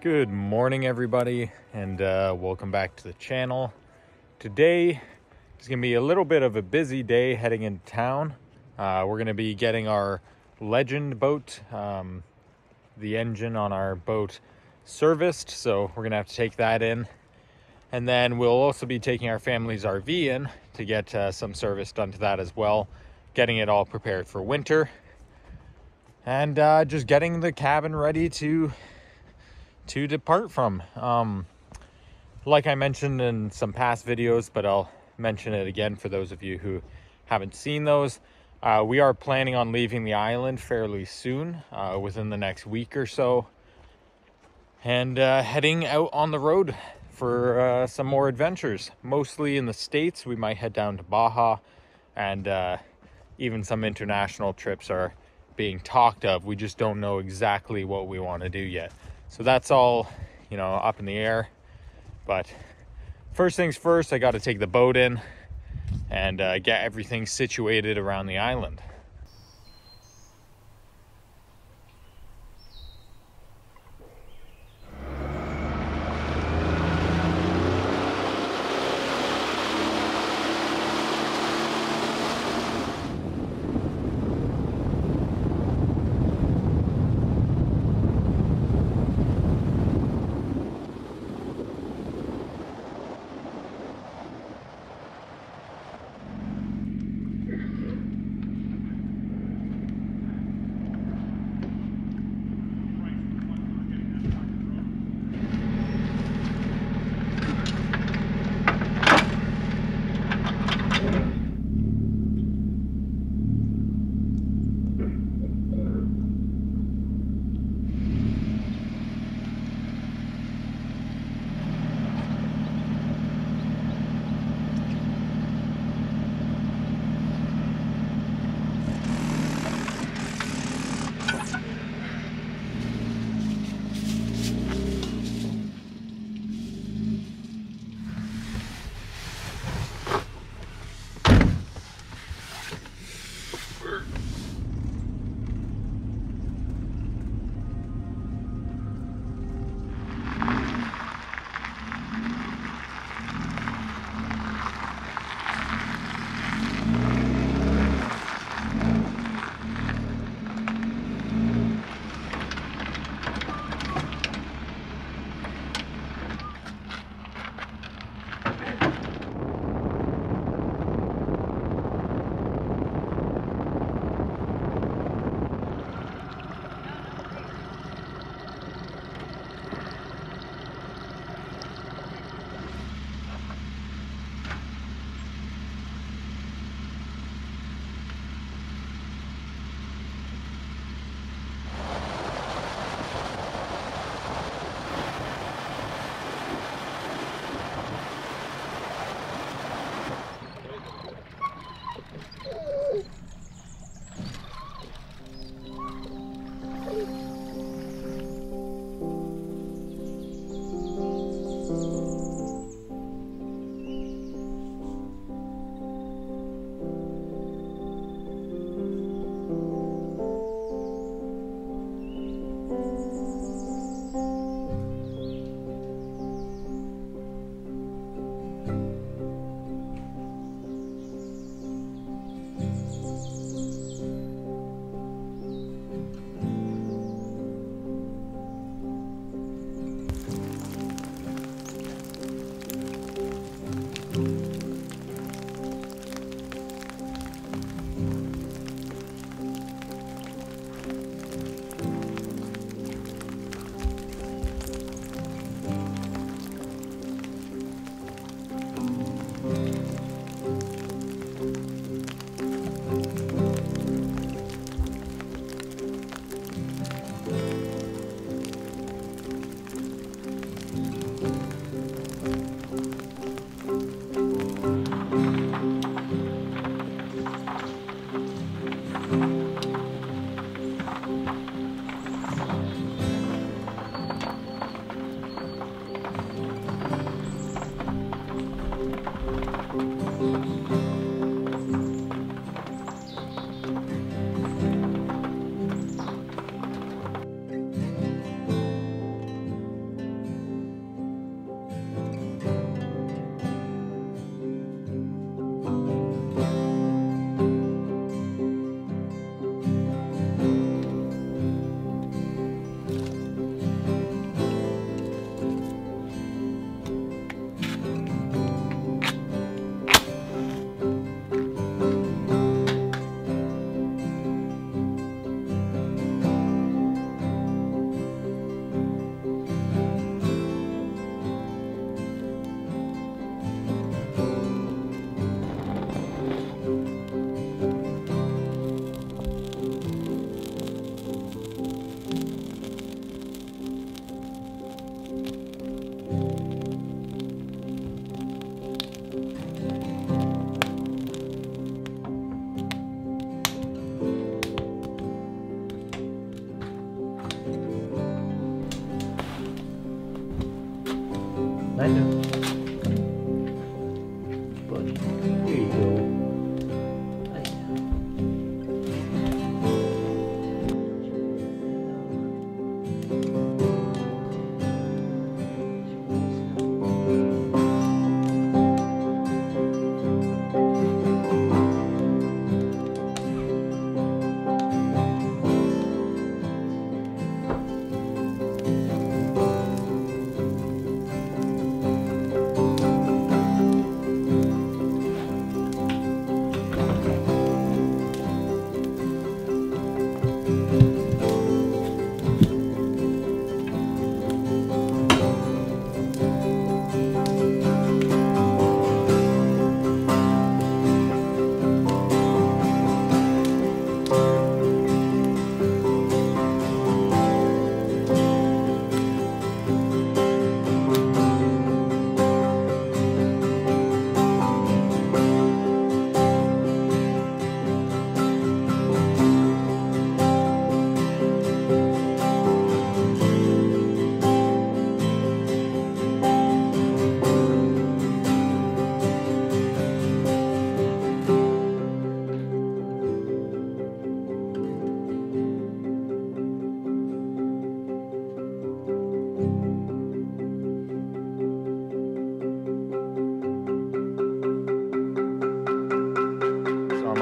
Good morning, everybody, and welcome back to the channel. Today is going to be a little bit of a busy day heading into town. We're going to be getting our Legend boat, the engine on our boat, serviced, so we're going to have to take that in. And then we'll also be taking our family's RV in to get some service done to that as well, getting it all prepared for winter, and just getting the cabin ready to depart from. Like I mentioned in some past videos, but I'll mention it again for those of you who haven't seen those. We are planning on leaving the island fairly soon, within the next week or so, and heading out on the road for some more adventures, mostly in the States. We might head down to Baja, and even some international trips are being talked of. We just don't know exactly what we want to do yet. So that's all, up in the air. But first things first, I got to take the boat in and get everything situated around the island.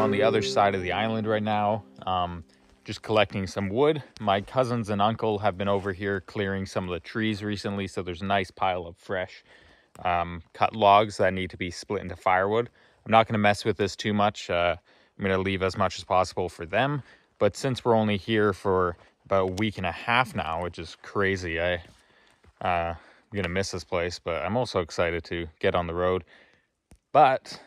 I'm on the other side of the island right now, just collecting some wood. My cousins and uncle have been over here clearing some of the trees recently, so there's a nice pile of fresh cut logs that need to be split into firewood. I'm not going to mess with this too much. I'm going to leave as much as possible for them. But since we're only here for about a week and a half now, which is crazy, I'm going to miss this place, but I'm also excited to get on the road. But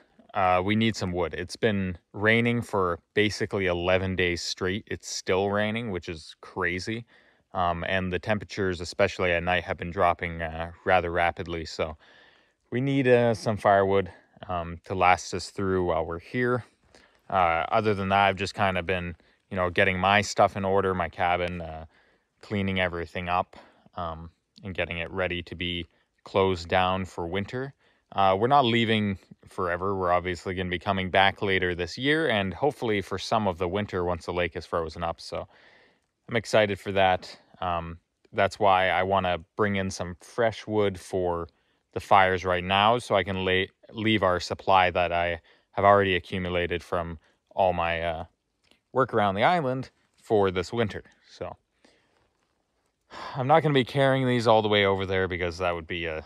we need some wood. It's been raining for basically 11 days straight. It's still raining, which is crazy. And the temperatures, especially at night, have been dropping rather rapidly. So we need some firewood to last us through while we're here. Other than that, I've just kind of been, you know, getting my stuff in order, my cabin, cleaning everything up, and getting it ready to be closed down for winter. We're not leaving forever. We're obviously going to be coming back later this year, and hopefully for some of the winter once the lake is frozen up. So I'm excited for that. That's why I want to bring in some fresh wood for the fires right now, so I can leave our supply that I have already accumulated from all my work around the island for this winter. So I'm not going to be carrying these all the way over there because that would be a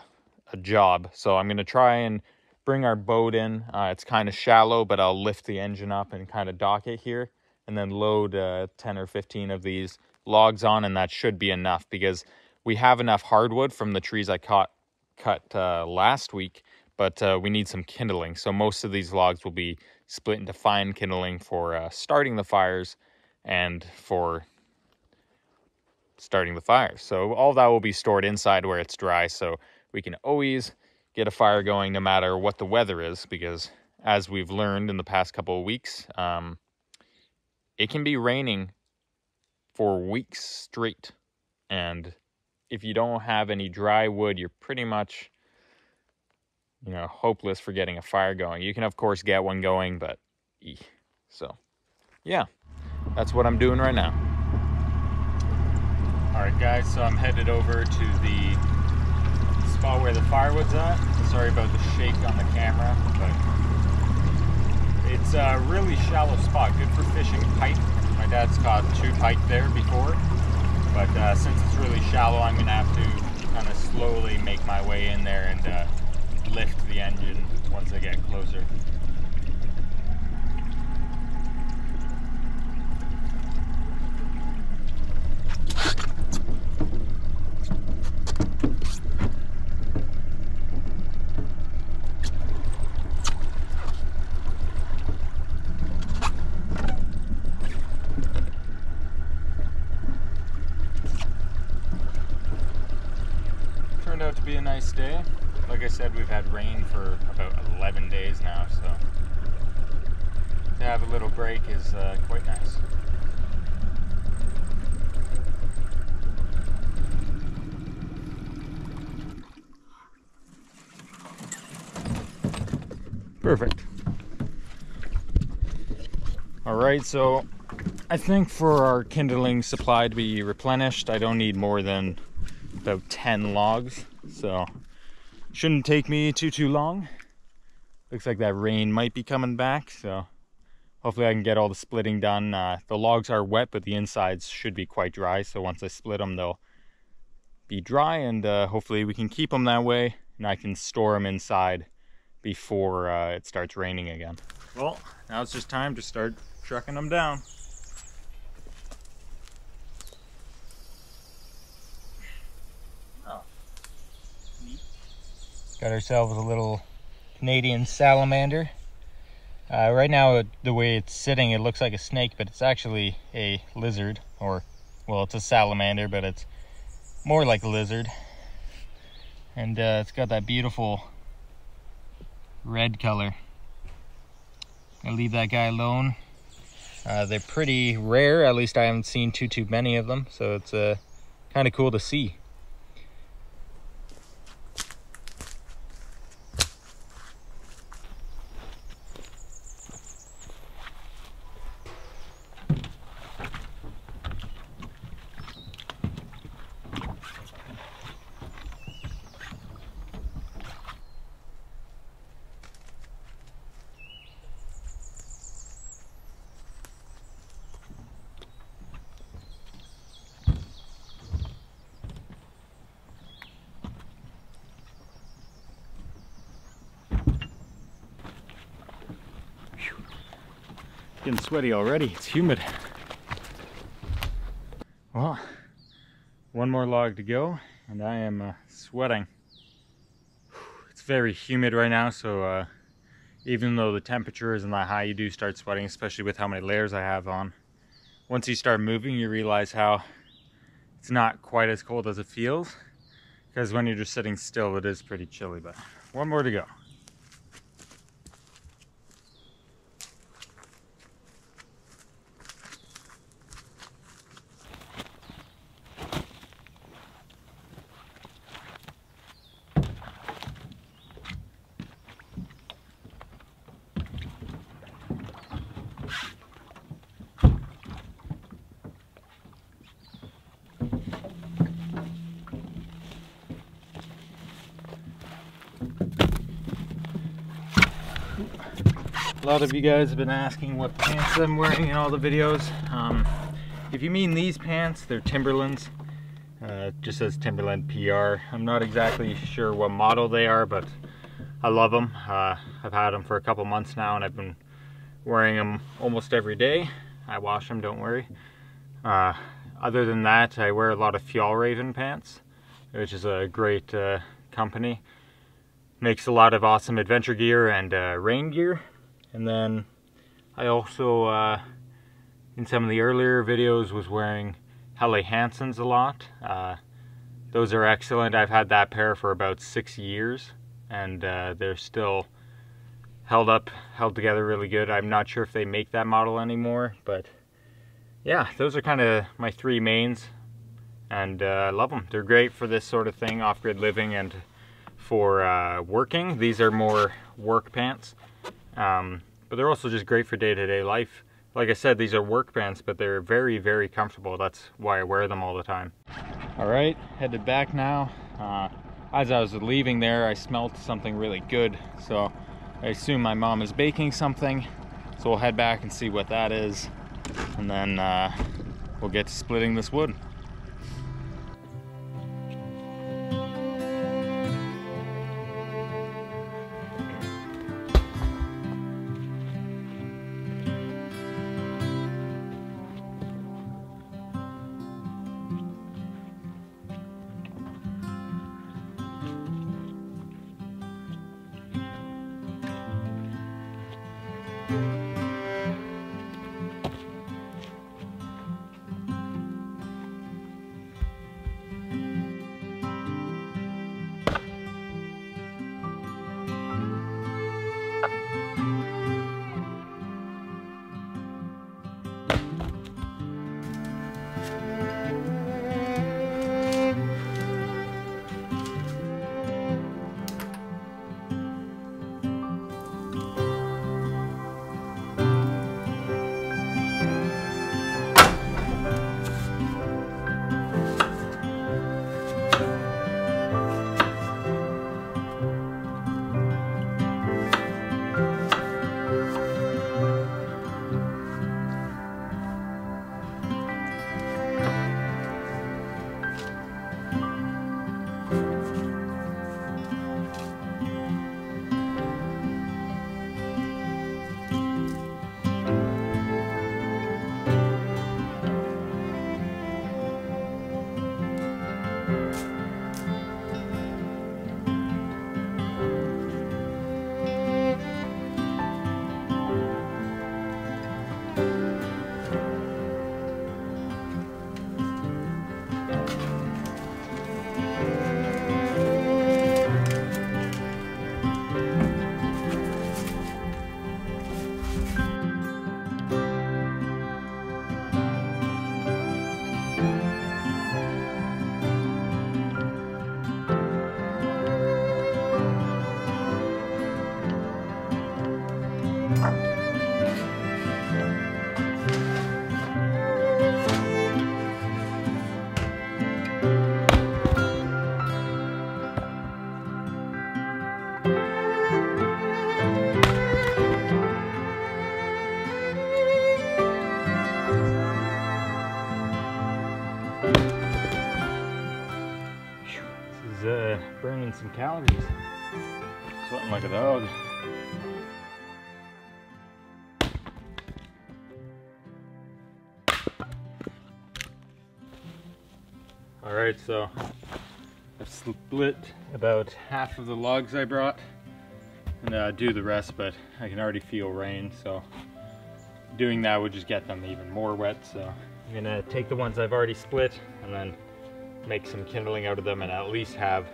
job. So I'm going to try and bring our boat in. It's kind of shallow, but I'll lift the engine up and kind of dock it here and then load 10 or 15 of these logs on, and that should be enough because we have enough hardwood from the trees I cut last week, but we need some kindling. So most of these logs will be split into fine kindling for starting the fires and for starting the fires. So all that will be stored inside where it's dry, so we can always get a fire going no matter what the weather is, because as we've learned in the past couple of weeks, it can be raining for weeks straight. And if you don't have any dry wood, you're pretty much, you know, hopeless for getting a fire going. You can, of course, get one going, but so yeah, that's what I'm doing right now. All right, guys, so I'm headed over to the spot where the firewood's at. Sorry about the shake on the camera, but it's a really shallow spot, good for fishing pike. My dad's caught 2 pike there before, but since it's really shallow, I'm gonna have to kind of slowly make my way in there and lift the engine once I get closer. Turned out to be a nice day. Like I said, we've had rain for about 11 days now, so to have a little break is quite nice. Perfect. All right, so I think for our kindling supply to be replenished, I don't need more than about 10 logs, so shouldn't take me too long. Looks like that rain might be coming back, so hopefully I can get all the splitting done. The logs are wet, but the insides should be quite dry, so once I split them, they'll be dry, and hopefully we can keep them that way, and I can store them inside before it starts raining again. Well, now it's just time to start trucking them down. Got ourselves a little Canadian salamander. Right now, the way it's sitting, it looks like a snake, but it's actually a lizard, or, well, it's a salamander, but it's more like a lizard. And it's got that beautiful red color. I'll leave that guy alone. They're pretty rare, at least I haven't seen too many of them, so it's kind of cool to see. Getting sweaty already, it's humid. Well, one more log to go and I am sweating. It's very humid right now, so even though the temperature isn't that high, you do start sweating, especially with how many layers I have on. Once you start moving, you realize how it's not quite as cold as it feels, because when you're just sitting still, it is pretty chilly. But one more to go. A lot of you guys have been asking what pants I'm wearing in all the videos. If you mean these pants, they're Timberlands. It just says Timberland PR. I'm not exactly sure what model they are, but I love them. I've had them for a couple months now, and I've been wearing them almost every day. I wash them, don't worry. Other than that, I wear a lot of Fjallraven pants, which is a great company. Makes a lot of awesome adventure gear and rain gear. And then I also, in some of the earlier videos, was wearing Helly Hansen's a lot. Those are excellent. I've had that pair for about 6 years, and they're still held together really good. I'm not sure if they make that model anymore, but yeah, those are kind of my three mains, and I love them. They're great for this sort of thing, off-grid living, and for working. These are more work pants. But they're also just great for day-to-day life. Like I said, these are work pants, but they're very, very comfortable. That's why I wear them all the time. All right, headed back now. As I was leaving there, I smelled something really good. So I assume my mom is baking something. So we'll head back and see what that is. And then we'll get to splitting this wood. Burning some calories. Sweating like a dog. All right, so I've split about half of the logs I brought and do the rest, but I can already feel rain, so doing that would just get them even more wet. So I'm gonna take the ones I've already split and then make some kindling out of them and at least have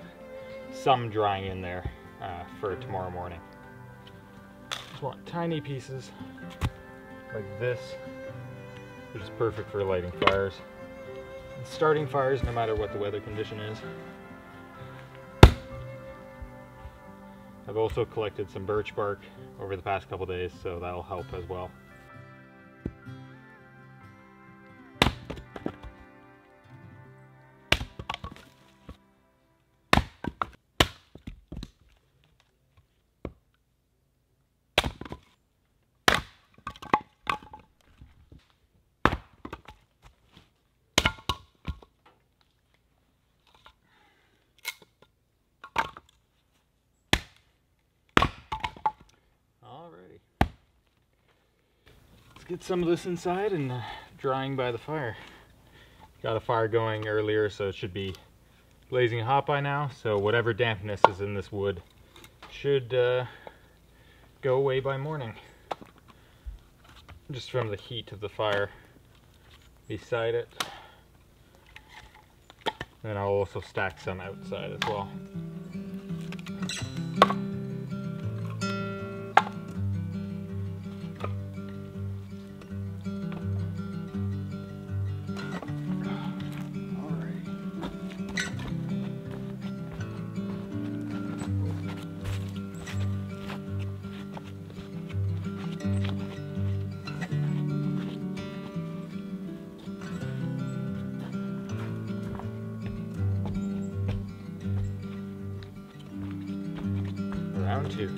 some drying in there for tomorrow morning. Just want tiny pieces like this, which is perfect for lighting fires and starting fires no matter what the weather condition is. I've also collected some birch bark over the past couple days, so that'll help as well. Alrighty, let's get some of this inside and drying by the fire. Got a fire going earlier, so it should be blazing hot by now, so whatever dampness is in this wood should go away by morning, just from the heat of the fire beside it. Then I'll also stack some outside as well. Round two.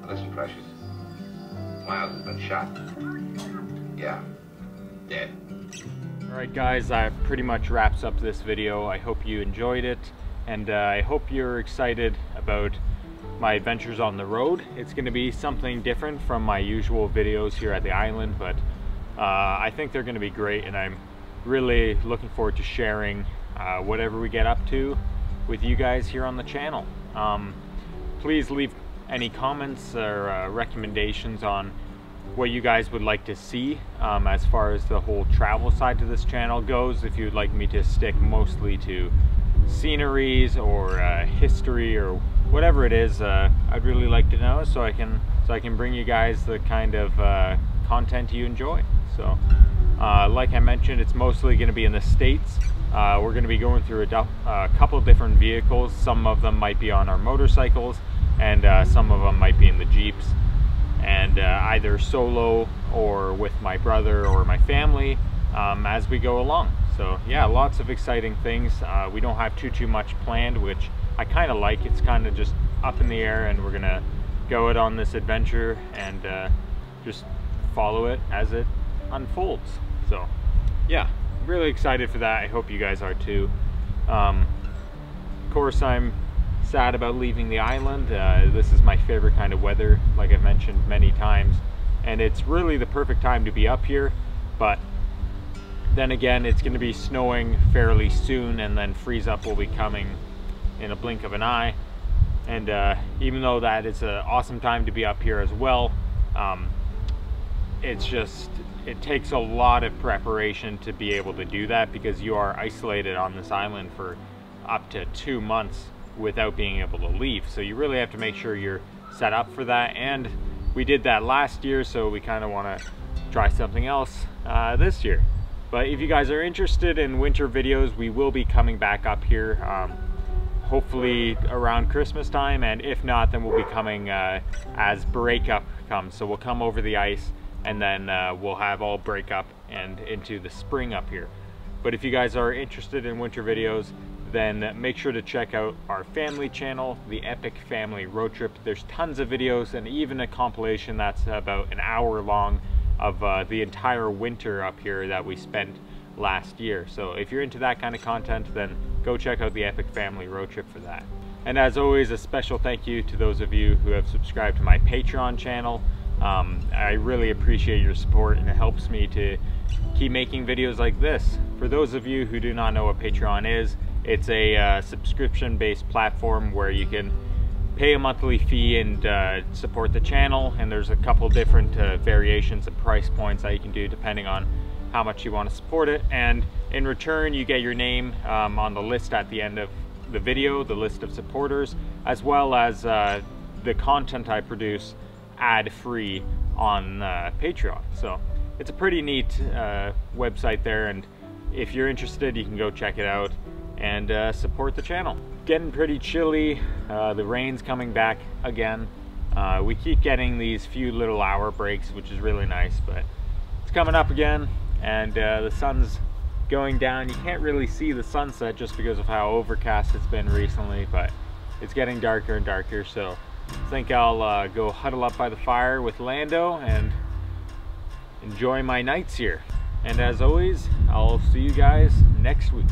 Listen, Precious. Miles has been shot. Yeah, dead. Alright guys, that pretty much wraps up this video. I hope you enjoyed it, and I hope you're excited about my adventures on the road. It's going to be something different from my usual videos here at the island, but I think they're going to be great, and I'm really looking forward to sharing whatever we get up to with you guys here on the channel. Please leave any comments or recommendations on what you guys would like to see as far as the whole travel side to this channel goes. If you'd like me to stick mostly to sceneries or history or whatever it is, I'd really like to know, so I can bring you guys the kind of content you enjoy. So like I mentioned, it's mostly going to be in the States. We're going to be going through a couple different vehicles. Some of them might be on our motorcycles, and some of them might be in the Jeeps, and either solo or with my brother or my family as we go along. So yeah, lots of exciting things. We don't have too much planned, which I kind of like. It's kind of just up in the air, and we're gonna go it on this adventure and just follow it as it unfolds. So yeah, really excited for that. I hope you guys are too. Of course, I'm sad about leaving the island. This is my favorite kind of weather, like I've mentioned many times, and it's really the perfect time to be up here. But then again, it's going to be snowing fairly soon, and then freeze up will be coming in a blink of an eye. And even though that is an awesome time to be up here as well, It's just, it takes a lot of preparation to be able to do that, because you are isolated on this island for up to 2 months without being able to leave. So you really have to make sure you're set up for that. And we did that last year, so we kind of want to try something else this year. But if you guys are interested in winter videos, we will be coming back up here hopefully around Christmas time, and if not, then we'll be coming as breakup comes. So we'll come over the ice, and then we'll have all breakup and into the spring up here. But if you guys are interested in winter videos, then make sure to check out our family channel, the Epic Family Road Trip. There's tons of videos, and even a compilation that's about an hour long of the entire winter up here that we spent last year. So if you're into that kind of content, then go check out the Epic Family Road Trip for that. And as always, a special thank you to those of you who have subscribed to my Patreon channel. I really appreciate your support, and it helps me to keep making videos like this. For those of you who do not know what Patreon is, it's a subscription-based platform where you can pay a monthly fee and support the channel, and there's a couple different variations of price points that you can do depending on how much you want to support it. And in return, you get your name on the list at the end of the video, the list of supporters, as well as the content I produce ad-free on Patreon. So it's a pretty neat website there, and if you're interested, you can go check it out and support the channel. Getting pretty chilly, the rain's coming back again. We keep getting these few little hour breaks, which is really nice, but it's coming up again, and the sun's going down. You can't really see the sunset just because of how overcast it's been recently, but it's getting darker and darker. So I think I'll go huddle up by the fire with Lando and enjoy my nights here. And as always, I'll see you guys next week.